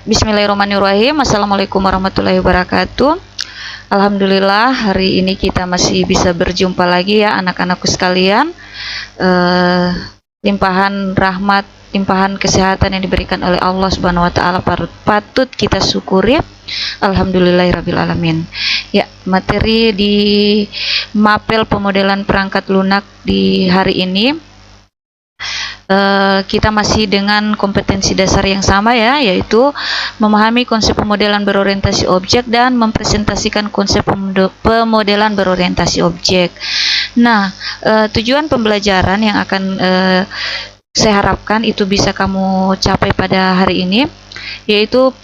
Bismillahirrahmanirrahim. Assalamualaikum warahmatullahi wabarakatuh. Alhamdulillah hari ini kita masih bisa berjumpa lagi ya anak-anakku sekalian. Limpahan rahmat, limpahan kesehatan yang diberikan oleh Allah Subhanahu wa taala patut kita syukuri. Alhamdulillahirabbil alamin. Ya, materi di mapel pemodelan perangkat lunak di hari ini kita masih dengan kompetensi dasar yang sama ya, yaitu memahami konsep pemodelan berorientasi objek dan mempresentasikan konsep pemodelan berorientasi objek. Nah, tujuan pembelajaran yang akan saya harapkan itu bisa kamu capai pada hari ini, yaitu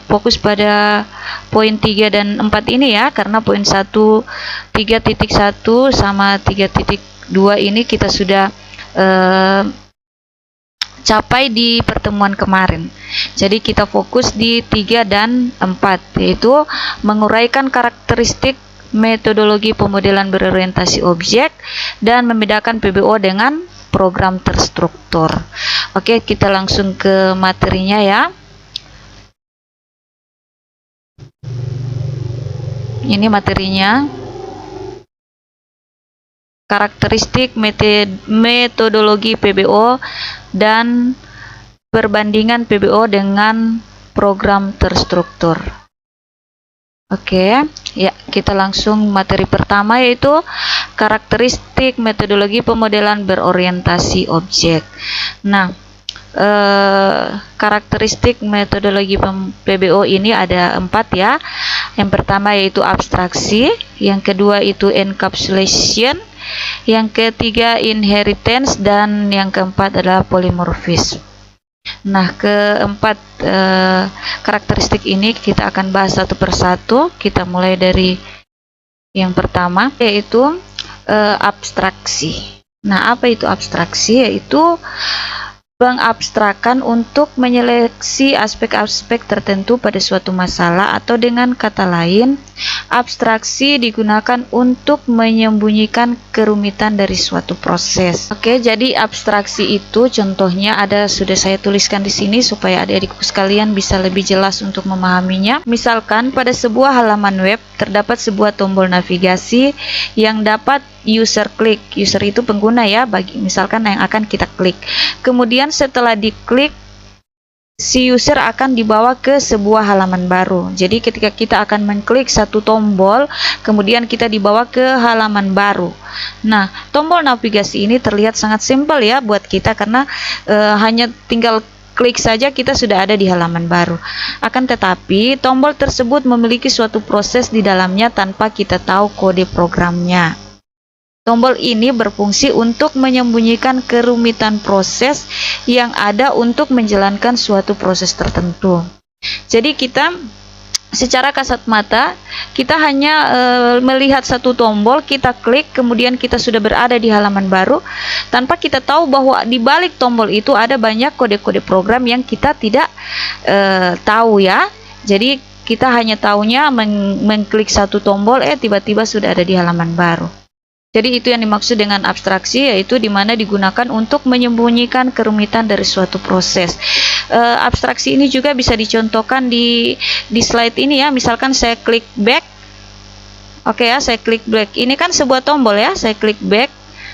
fokus pada poin 3 dan 4 ini ya, karena poin 3.1 sama 3.2 ini kita sudah capai di pertemuan kemarin. Jadi kita fokus di 3 dan 4, yaitu menguraikan karakteristik metodologi pemodelan berorientasi objek dan membedakan PBO dengan program terstruktur. Oke, kita langsung ke materinya ya. Ini materinya. Karakteristik metodologi PBO dan perbandingan PBO dengan program terstruktur. Oke, ya kita langsung materi pertama, yaitu karakteristik metodologi pemodelan berorientasi objek. Nah, karakteristik metodologi PBO ini ada 4 ya. Yang pertama yaitu abstraksi, yang kedua itu encapsulation, yang ketiga inheritance, dan yang keempat adalah polymorphism. Nah, keempat karakteristik ini kita akan bahas satu persatu. Kita mulai dari yang pertama, yaitu abstraksi. Nah, apa itu abstraksi? Yaitu mengabstrakan untuk menyeleksi aspek-aspek tertentu pada suatu masalah, atau dengan kata lain, abstraksi digunakan untuk menyembunyikan kerumitan dari suatu proses. Oke, jadi abstraksi itu contohnya sudah saya tuliskan di sini supaya adik-adikku sekalian bisa lebih jelas untuk memahaminya. Misalkan pada sebuah halaman web terdapat sebuah tombol navigasi yang dapat user klik. User itu pengguna ya, misalkan yang akan kita klik. Kemudian setelah diklik, si user akan dibawa ke sebuah halaman baru. Jadi ketika kita akan mengklik satu tombol, kemudian kita dibawa ke halaman baru. Nah, tombol navigasi ini terlihat sangat simpel ya buat kita, karena hanya tinggal klik saja kita sudah ada di halaman baru. Akan tetapi tombol tersebut memiliki suatu proses di dalamnya tanpa kita tahu kode programnya. Tombol ini berfungsi untuk menyembunyikan kerumitan proses yang ada untuk menjalankan suatu proses tertentu. Jadi kita secara kasat mata, kita hanya melihat satu tombol, kita klik, kemudian kita sudah berada di halaman baru, tanpa kita tahu bahwa di balik tombol itu ada banyak kode-kode program yang kita tidak tahu ya. Jadi kita hanya tahunya mengklik satu tombol, tiba-tiba sudah ada di halaman baru. Jadi itu yang dimaksud dengan abstraksi, yaitu dimana digunakan untuk menyembunyikan kerumitan dari suatu proses. Abstraksi ini juga bisa dicontohkan di slide ini ya. Misalkan saya klik back. Oke ya, saya klik back. Ini kan sebuah tombol ya, saya klik back.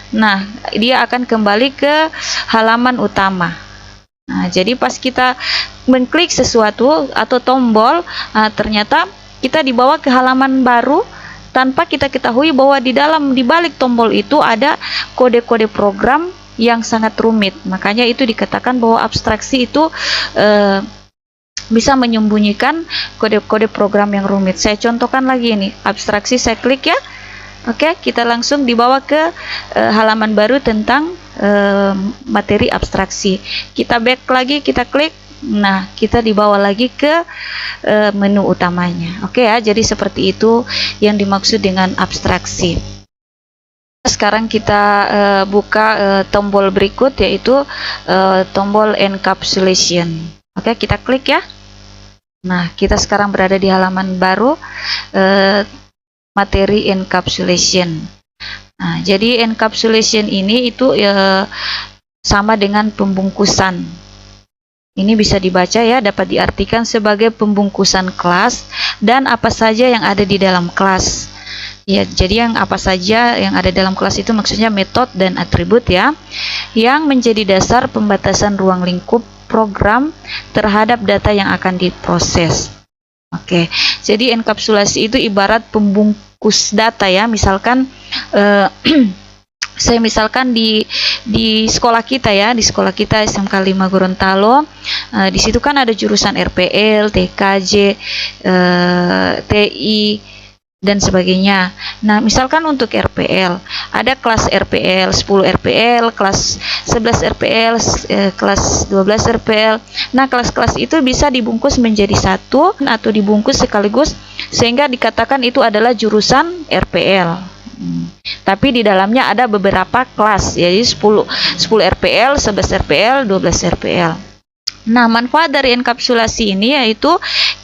Nah, dia akan kembali ke halaman utama. Nah, jadi pas kita mengklik sesuatu atau tombol, ternyata kita dibawa ke halaman baru tanpa kita ketahui bahwa di balik tombol itu ada kode-kode program yang sangat rumit. Makanya itu dikatakan bahwa abstraksi itu bisa menyembunyikan kode-kode program yang rumit. Saya contohkan lagi ini, abstraksi saya klik ya. Oke, kita langsung dibawa ke halaman baru tentang materi abstraksi. Kita back lagi, kita klik. Nah, kita dibawa lagi ke menu utamanya. Oke ya, jadi seperti itu yang dimaksud dengan abstraksi. Sekarang kita buka tombol berikut, yaitu tombol encapsulation. Oke, kita klik ya. Nah, kita sekarang berada di halaman baru, materi encapsulation. Nah, jadi encapsulation ini itu sama dengan pembungkusan. Ini bisa dibaca ya, dapat diartikan sebagai pembungkusan kelas dan apa saja yang ada di dalam kelas. Ya, jadi yang apa saja yang ada dalam kelas itu maksudnya metode dan atribut ya, yang menjadi dasar pembatasan ruang lingkup program terhadap data yang akan diproses. Oke, jadi enkapsulasi itu ibarat pembungkus data ya. Misalkan saya misalkan di sekolah kita ya, di sekolah kita SMK 5 Gorontalo, di situ kan ada jurusan RPL, TKJ, TI dan sebagainya. Nah, misalkan untuk RPL, ada kelas RPL 10 RPL, kelas 11 RPL, kelas 12 RPL. Nah, kelas-kelas itu bisa dibungkus menjadi satu atau dibungkus sekaligus sehingga dikatakan itu adalah jurusan RPL. Tapi di dalamnya ada beberapa kelas, jadi 10 RPL, 11 RPL, 12 RPL. Nah, manfaat dari enkapsulasi ini yaitu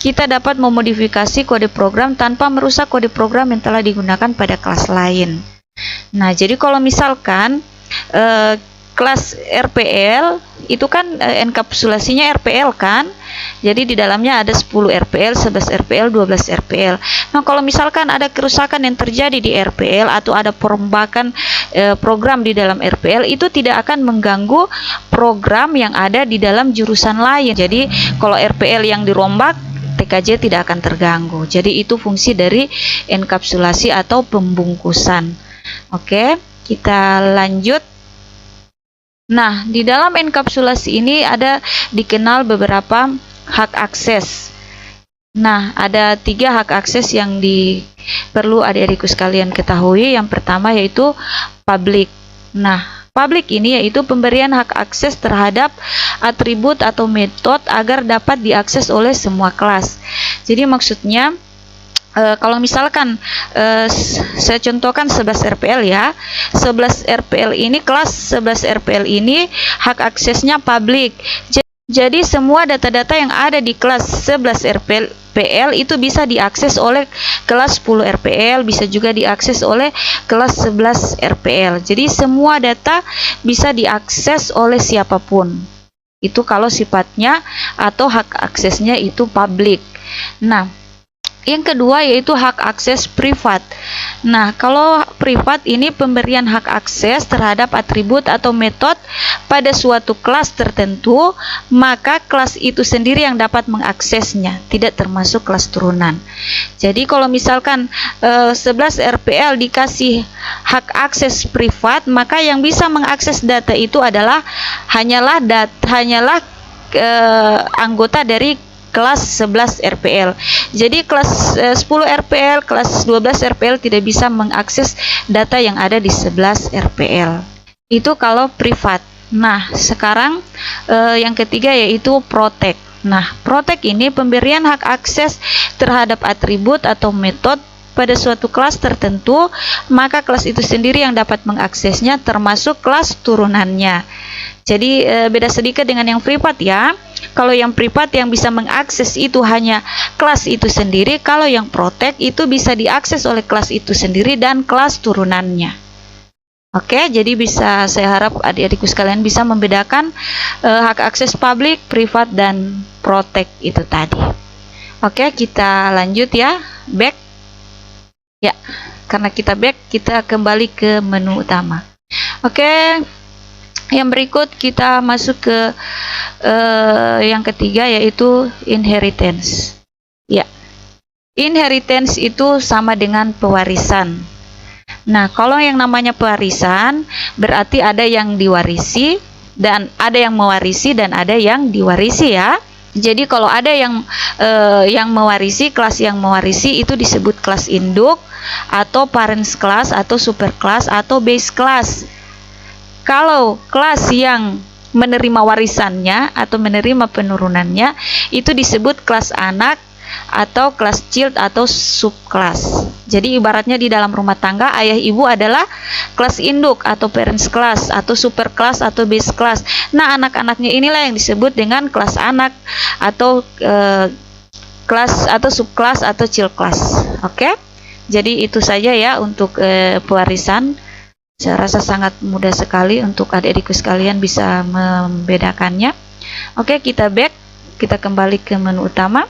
kita dapat memodifikasi kode program tanpa merusak kode program yang telah digunakan pada kelas lain. Nah, jadi kalau misalkan kelas RPL itu kan enkapsulasinya RPL kan, jadi di dalamnya ada 10 RPL, 11 RPL, 12 RPL. Nah, kalau misalkan ada kerusakan yang terjadi di RPL atau ada perombakan program di dalam RPL, itu tidak akan mengganggu program yang ada di dalam jurusan lain. Jadi kalau RPL yang dirombak, TKJ tidak akan terganggu. Jadi itu fungsi dari enkapsulasi atau pembungkusan. Oke, kita lanjut. Nah, di dalam enkapsulasi ini ada dikenal beberapa hak akses. Nah, ada 3 hak akses yang perlu adik-adikku sekalian ketahui. Yang pertama yaitu public. Nah, public ini yaitu pemberian hak akses terhadap atribut atau metode agar dapat diakses oleh semua kelas. Jadi maksudnya kalau misalkan saya contohkan 11 RPL ya, 11 RPL ini, kelas 11 RPL ini hak aksesnya public. Jadi semua data-data yang ada di kelas 11 RPL itu bisa diakses oleh kelas 10 RPL, bisa juga diakses oleh kelas 11 RPL. Jadi semua data bisa diakses oleh siapapun. Itu kalau sifatnya atau hak aksesnya itu public. Nah, yang kedua yaitu hak akses privat. Nah, kalau privat ini pemberian hak akses terhadap atribut atau metode pada suatu kelas tertentu, maka kelas itu sendiri yang dapat mengaksesnya, tidak termasuk kelas turunan. Jadi kalau misalkan 11 RPL dikasih hak akses privat, maka yang bisa mengakses data itu adalah hanyalah anggota dari kelas 11 RPL. Jadi kelas 10 RPL, kelas 12 RPL tidak bisa mengakses data yang ada di 11 RPL. Itu kalau privat. Nah, sekarang yang ketiga yaitu protect. Nah, protect ini pemberian hak akses terhadap atribut atau metode pada suatu kelas tertentu, maka kelas itu sendiri yang dapat mengaksesnya termasuk kelas turunannya. Jadi beda sedikit dengan yang privat ya. Kalau yang privat yang bisa mengakses itu hanya kelas itu sendiri, kalau yang protect itu bisa diakses oleh kelas itu sendiri dan kelas turunannya. Oke, jadi saya harap adik-adikku sekalian bisa membedakan hak akses public, privat, dan protect itu tadi. Oke, kita lanjut ya, back. Ya, karena kita back, kita kembali ke menu utama. Oke. Yang berikut kita masuk ke yang ketiga yaitu inheritance. Ya, inheritance itu sama dengan pewarisan. Nah, kalau yang namanya pewarisan berarti ada yang diwarisi dan ada yang mewarisi dan ada yang diwarisi ya. Jadi kalau ada yang mewarisi, kelas yang mewarisi itu disebut kelas induk atau parents class atau super class atau base class. Kalau kelas yang menerima warisannya atau menerima penurunannya itu disebut kelas anak atau kelas child atau subkelas. Jadi ibaratnya di dalam rumah tangga ayah ibu adalah kelas induk atau parents class atau super class atau base class. Nah, anak-anaknya inilah yang disebut dengan kelas anak atau kelas atau subkelas atau child class. Oke? Jadi itu saja ya untuk pewarisan. Saya rasa sangat mudah sekali untuk adik-adikku sekalian bisa membedakannya. Oke, kita back, kita kembali ke menu utama.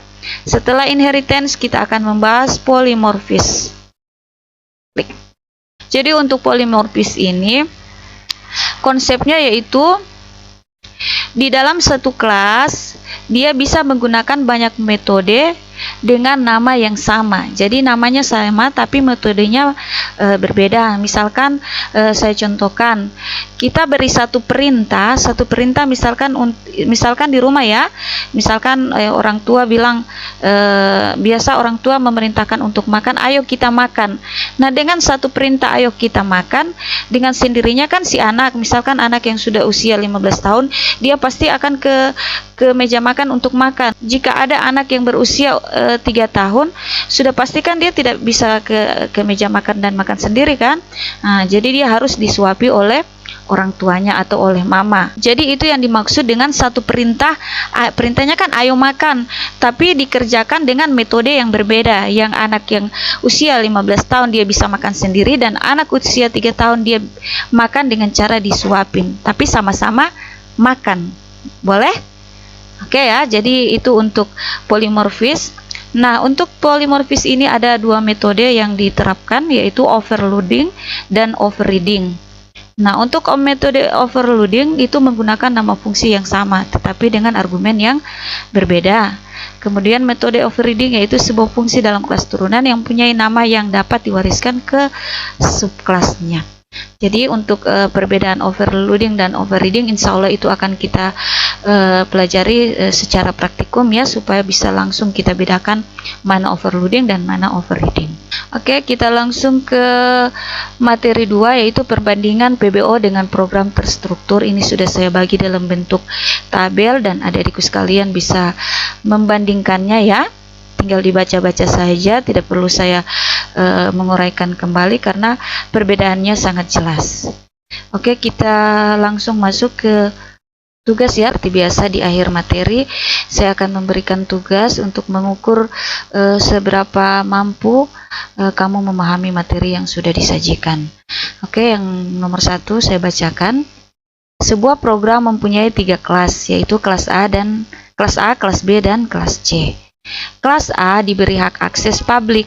Setelah inheritance, kita akan membahas polymorphism. Klik. Jadi untuk polymorphism ini konsepnya yaitu di dalam satu kelas dia bisa menggunakan banyak metode dengan nama yang sama. Jadi namanya sama tapi metodenya berbeda. Misalkan saya contohkan, kita beri satu perintah misalkan di rumah ya. Misalkan orang tua bilang biasa orang tua memerintahkan untuk makan, ayo kita makan. Nah, dengan satu perintah ayo kita makan, dengan sendirinya kan si anak, misalkan anak yang sudah usia 15 tahun, dia pasti akan ke meja makan untuk makan. Jika ada anak yang berusia 3 tahun, sudah pastikan dia tidak bisa ke meja makan dan makan sendiri kan. Nah, jadi dia harus disuapi oleh orang tuanya atau oleh mama. Jadi itu yang dimaksud dengan satu perintah. Perintahnya kan ayo makan, tapi dikerjakan dengan metode yang berbeda. Yang anak yang usia 15 tahun dia bisa makan sendiri, dan anak usia 3 tahun dia makan dengan cara disuapin, tapi sama-sama makan. Boleh? Oke ya, jadi itu untuk polymorphism. Nah, untuk polymorphism ini ada dua metode yang diterapkan, yaitu overloading dan overriding. Nah, untuk metode overloading itu menggunakan nama fungsi yang sama tetapi dengan argumen yang berbeda. Kemudian metode overriding yaitu sebuah fungsi dalam kelas turunan yang punya nama yang dapat diwariskan ke subkelasnya. Jadi untuk perbedaan overloading dan overriding insya Allah itu akan kita pelajari secara praktikum ya, supaya bisa langsung kita bedakan mana overloading dan mana overriding. Oke, kita langsung ke materi 2 yaitu perbandingan PBO dengan program terstruktur. Ini sudah saya bagi dalam bentuk tabel dan adik-adikku sekalian bisa membandingkannya ya. Tinggal dibaca-baca saja, tidak perlu saya menguraikan kembali karena perbedaannya sangat jelas. Oke, kita langsung masuk ke tugas ya. Seperti biasa di akhir materi saya akan memberikan tugas untuk mengukur seberapa mampu kamu memahami materi yang sudah disajikan. Oke, yang nomor 1 saya bacakan. Sebuah program mempunyai 3 kelas, yaitu kelas A, kelas B, dan kelas C. Kelas A diberi hak akses publik,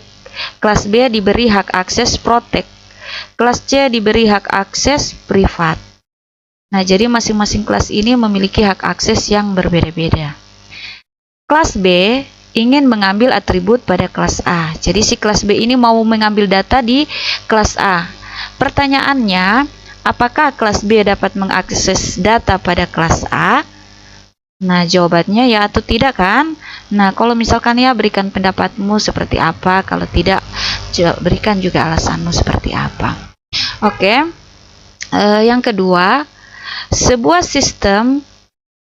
kelas B diberi hak akses protect, kelas C diberi hak akses privat. Nah, jadi masing-masing kelas ini memiliki hak akses yang berbeda-beda. Kelas B ingin mengambil atribut pada kelas A. Jadi si kelas B ini mau mengambil data di kelas A. Pertanyaannya, apakah kelas B dapat mengakses data pada kelas A? Nah, jawabannya ya atau tidak kan? Nah, kalau misalkan ya berikan pendapatmu seperti apa, kalau tidak berikan juga alasanmu seperti apa. Oke, yang kedua, sebuah sistem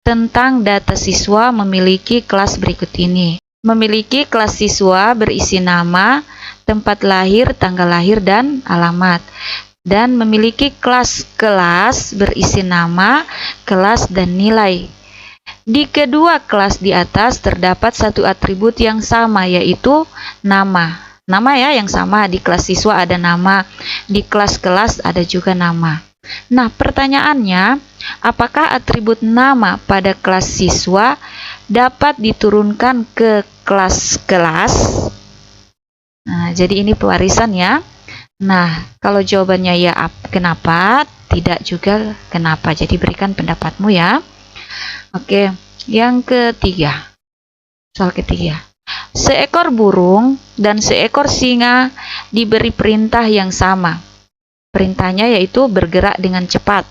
tentang data siswa memiliki kelas berikut ini. Memiliki kelas siswa berisi nama, tempat lahir, tanggal lahir, dan alamat. Dan memiliki kelas-kelas berisi nama, kelas, dan nilai. Di kedua kelas di atas terdapat satu atribut yang sama, yaitu nama. Nama ya yang sama, di kelas siswa ada nama, di kelas-kelas ada juga nama. Nah, pertanyaannya, apakah atribut nama pada kelas siswa dapat diturunkan ke kelas-kelas? Nah, jadi ini pewarisan ya. Nah, kalau jawabannya ya kenapa, tidak juga kenapa. Jadi berikan pendapatmu ya. Oke, yang ketiga. Soal ketiga. Seekor burung dan seekor singa diberi perintah yang sama. Perintahnya yaitu bergerak dengan cepat.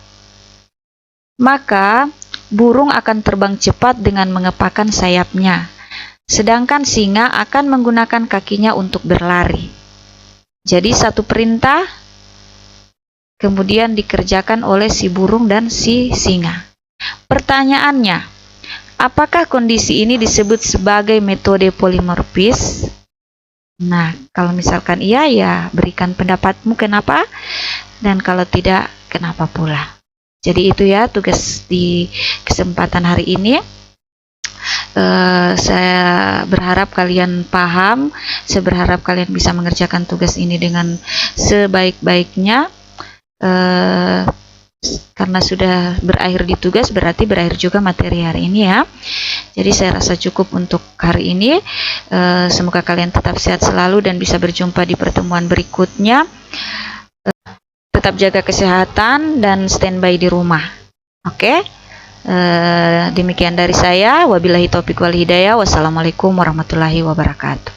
Maka, burung akan terbang cepat dengan mengepakkan sayapnya. Sedangkan singa akan menggunakan kakinya untuk berlari. Jadi satu perintah kemudian dikerjakan oleh si burung dan si singa. Pertanyaannya, apakah kondisi ini disebut sebagai metode polymorphism? Nah, kalau misalkan iya, ya berikan pendapatmu kenapa, dan kalau tidak, kenapa pula. Jadi itu ya tugas di kesempatan hari ini. Saya berharap kalian paham, saya berharap kalian bisa mengerjakan tugas ini dengan sebaik-baiknya. Karena karena sudah berakhir di tugas, berarti berakhir juga materi hari ini ya. Jadi saya rasa cukup untuk hari ini. Semoga kalian tetap sehat selalu dan bisa berjumpa di pertemuan berikutnya. Tetap jaga kesehatan dan standby di rumah. Oke? Demikian dari saya. Wabillahi taufiq wal hidayah. Wassalamualaikum warahmatullahi wabarakatuh.